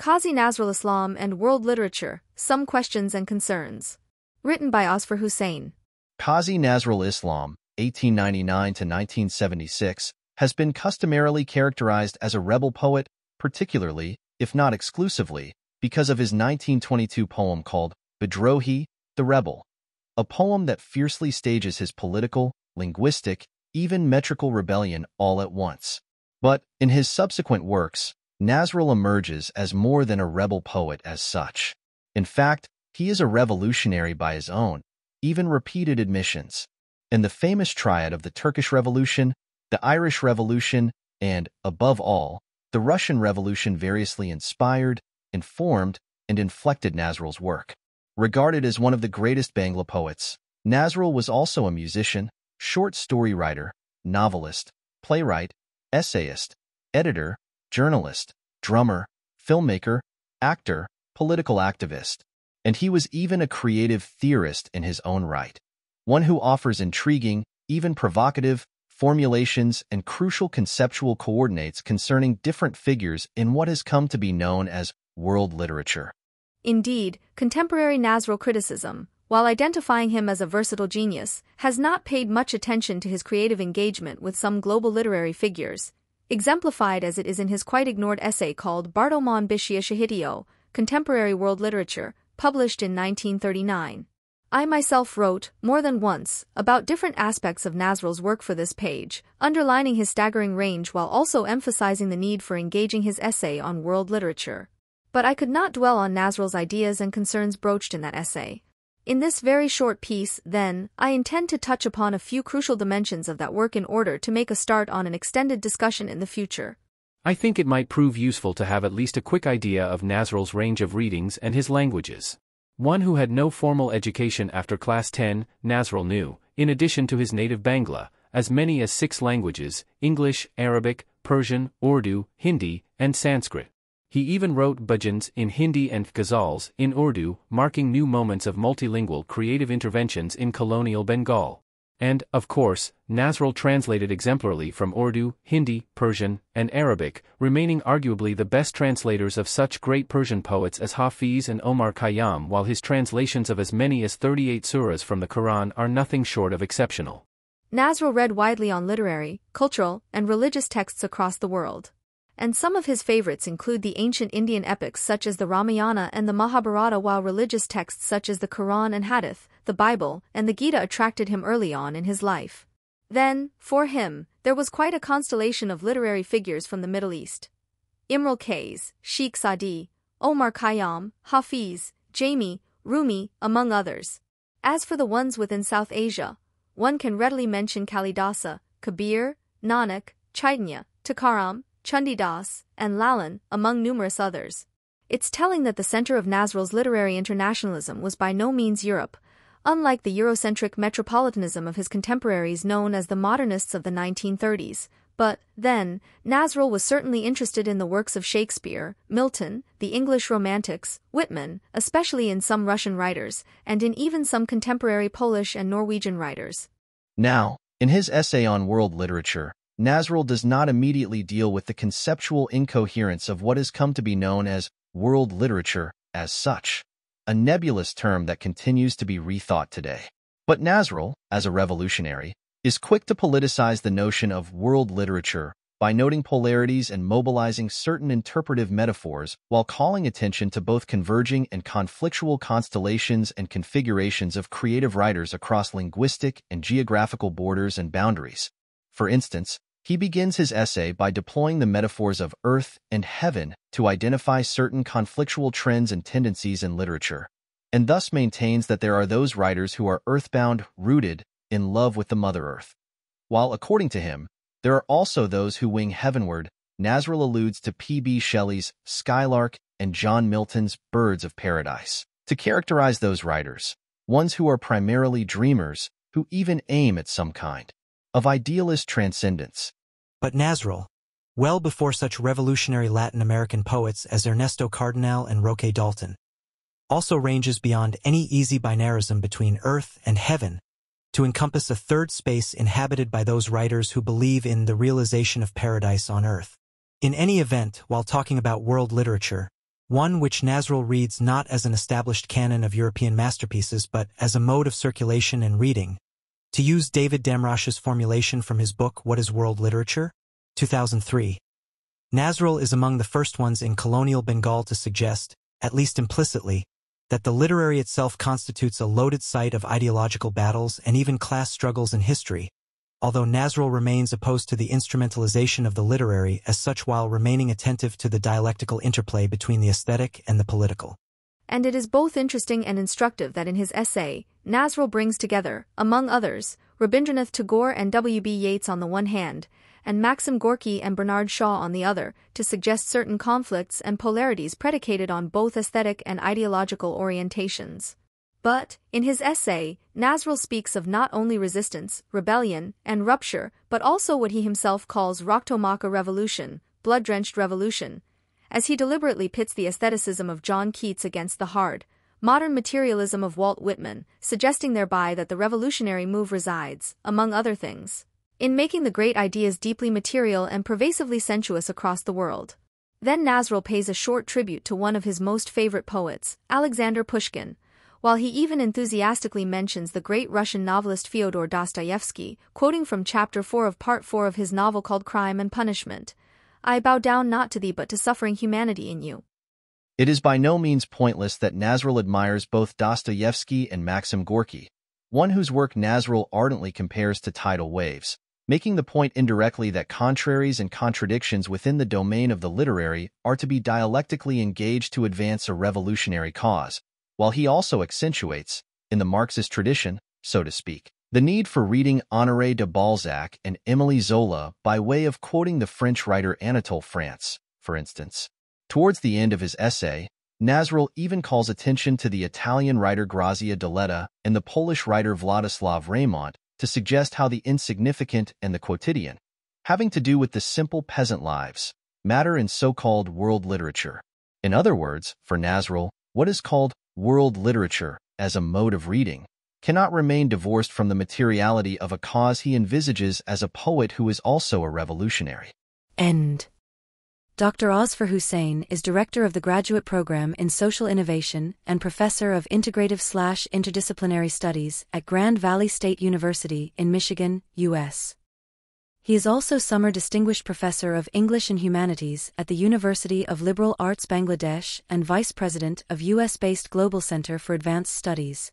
Kazi Nazrul Islam and World Literature, Some Questions and Concerns. Written by Azfar Hussain. Kazi Nazrul Islam, 1899 to 1976, has been customarily characterized as a rebel poet, particularly, if not exclusively, because of his 1922 poem called Badruddin, the Rebel, a poem that fiercely stages his political, linguistic, even metrical rebellion all at once. But, in his subsequent works, Nazrul emerges as more than a rebel poet as such. In fact, he is a revolutionary by his own, even repeated admissions. In the famous triad of the Turkish Revolution, the Irish Revolution, and, above all, the Russian Revolution variously inspired, informed, and inflected Nazrul's work. Regarded as one of the greatest Bangla poets, Nazrul was also a musician, short story writer, novelist, playwright, essayist, editor, journalist, drummer, filmmaker, actor, political activist, and he was even a creative theorist in his own right, one who offers intriguing, even provocative, formulations and crucial conceptual coordinates concerning different figures in what has come to be known as world literature. Indeed, contemporary Nazrul criticism, while identifying him as a versatile genius, has not paid much attention to his creative engagement with some global literary figures, exemplified as it is in his quite ignored essay called Bartolomon Bishia Shahitio, Contemporary World Literature, published in 1939. I myself wrote, more than once, about different aspects of Nazrul's work for this page, underlining his staggering range while also emphasizing the need for engaging his essay on world literature. But I could not dwell on Nazrul's ideas and concerns broached in that essay. In this very short piece, then, I intend to touch upon a few crucial dimensions of that work in order to make a start on an extended discussion in the future. I think it might prove useful to have at least a quick idea of Nazrul's range of readings and his languages. One who had no formal education after class 10, Nazrul knew, in addition to his native Bangla, as many as 6 languages: English, Arabic, Persian, Urdu, Hindi, and Sanskrit. He even wrote bhajans in Hindi and ghazals in Urdu, marking new moments of multilingual creative interventions in colonial Bengal. And, of course, Nazrul translated exemplarily from Urdu, Hindi, Persian, and Arabic, remaining arguably the best translators of such great Persian poets as Hafiz and Omar Khayyam, while his translations of as many as 38 surahs from the Quran are nothing short of exceptional. Nazrul read widely on literary, cultural, and religious texts across the world. And some of his favorites include the ancient Indian epics such as the Ramayana and the Mahabharata, while religious texts such as the Quran and Hadith, the Bible, and the Gita attracted him early on in his life. Then, for him, there was quite a constellation of literary figures from the Middle East. Imrul Kais, Sheikh Sadi, Omar Khayyam, Hafiz, Jami, Rumi, among others. As for the ones within South Asia, one can readily mention Kalidasa, Kabir, Nanak, Chaitanya, Tukaram, Chandidas, and Lalan, among numerous others. It's telling that the center of Nazrul's literary internationalism was by no means Europe, unlike the Eurocentric metropolitanism of his contemporaries known as the modernists of the 1930s. But, then, Nazrul was certainly interested in the works of Shakespeare, Milton, the English Romantics, Whitman, especially in some Russian writers, and in even some contemporary Polish and Norwegian writers. Now, in his essay on world literature, Nazrul does not immediately deal with the conceptual incoherence of what has come to be known as world literature as such, a nebulous term that continues to be rethought today. But Nazrul, as a revolutionary, is quick to politicize the notion of world literature by noting polarities and mobilizing certain interpretive metaphors while calling attention to both converging and conflictual constellations and configurations of creative writers across linguistic and geographical borders and boundaries. For instance, he begins his essay by deploying the metaphors of earth and heaven to identify certain conflictual trends and tendencies in literature, and thus maintains that there are those writers who are earthbound, rooted, in love with the Mother Earth, while, according to him, there are also those who wing heavenward. Nazrul alludes to P.B. Shelley's Skylark and John Milton's Birds of Paradise to characterize those writers, ones who are primarily dreamers, who even aim at some kind of idealist transcendence. But Nazrul, well before such revolutionary Latin American poets as Ernesto Cardenal and Roque Dalton, also ranges beyond any easy binarism between earth and heaven to encompass a third space inhabited by those writers who believe in the realization of paradise on earth. In any event, while talking about world literature, one which Nazrul reads not as an established canon of European masterpieces but as a mode of circulation and reading. To use David Damrosch's formulation from his book What is World Literature? 2003. Nazrul is among the first ones in colonial Bengal to suggest, at least implicitly, that the literary itself constitutes a loaded site of ideological battles and even class struggles in history, although Nazrul remains opposed to the instrumentalization of the literary as such while remaining attentive to the dialectical interplay between the aesthetic and the political. And it is both interesting and instructive that in his essay, Nazrul brings together, among others, Rabindranath Tagore and W.B. Yeats on the one hand, and Maxim Gorky and Bernard Shaw on the other, to suggest certain conflicts and polarities predicated on both aesthetic and ideological orientations. But, in his essay, Nazrul speaks of not only resistance, rebellion, and rupture, but also what he himself calls Roktomaka revolution, blood-drenched revolution, as he deliberately pits the aestheticism of John Keats against the hard, modern materialism of Walt Whitman, suggesting thereby that the revolutionary move resides, among other things, in making the great ideas deeply material and pervasively sensuous across the world. Then Nazrul pays a short tribute to one of his most favorite poets, Alexander Pushkin, while he even enthusiastically mentions the great Russian novelist Fyodor Dostoevsky, quoting from Chapter 4 of Part 4 of his novel called Crime and Punishment. I bow down not to thee but to suffering humanity in you. It is by no means pointless that Nazrul admires both Dostoevsky and Maxim Gorky, one whose work Nazrul ardently compares to tidal waves, making the point indirectly that contraries and contradictions within the domain of the literary are to be dialectically engaged to advance a revolutionary cause, while he also accentuates, in the Marxist tradition, so to speak, the need for reading Honoré de Balzac and Émile Zola by way of quoting the French writer Anatole France, for instance. Towards the end of his essay, Nazrul even calls attention to the Italian writer Grazia Deledda and the Polish writer Władysław Reymont to suggest how the insignificant and the quotidian, having to do with the simple peasant lives, matter in so-called world literature. In other words, for Nazrul, what is called world literature, as a mode of reading, cannot remain divorced from the materiality of a cause he envisages as a poet who is also a revolutionary. End. Dr. Azfar Hussain is Director of the Graduate Program in Social Innovation and Professor of Integrative/Interdisciplinary Studies at Grand Valley State University in Michigan, U.S. He is also Summer Distinguished Professor of English and Humanities at the University of Liberal Arts Bangladesh and Vice President of U.S.-based Global Center for Advanced Studies.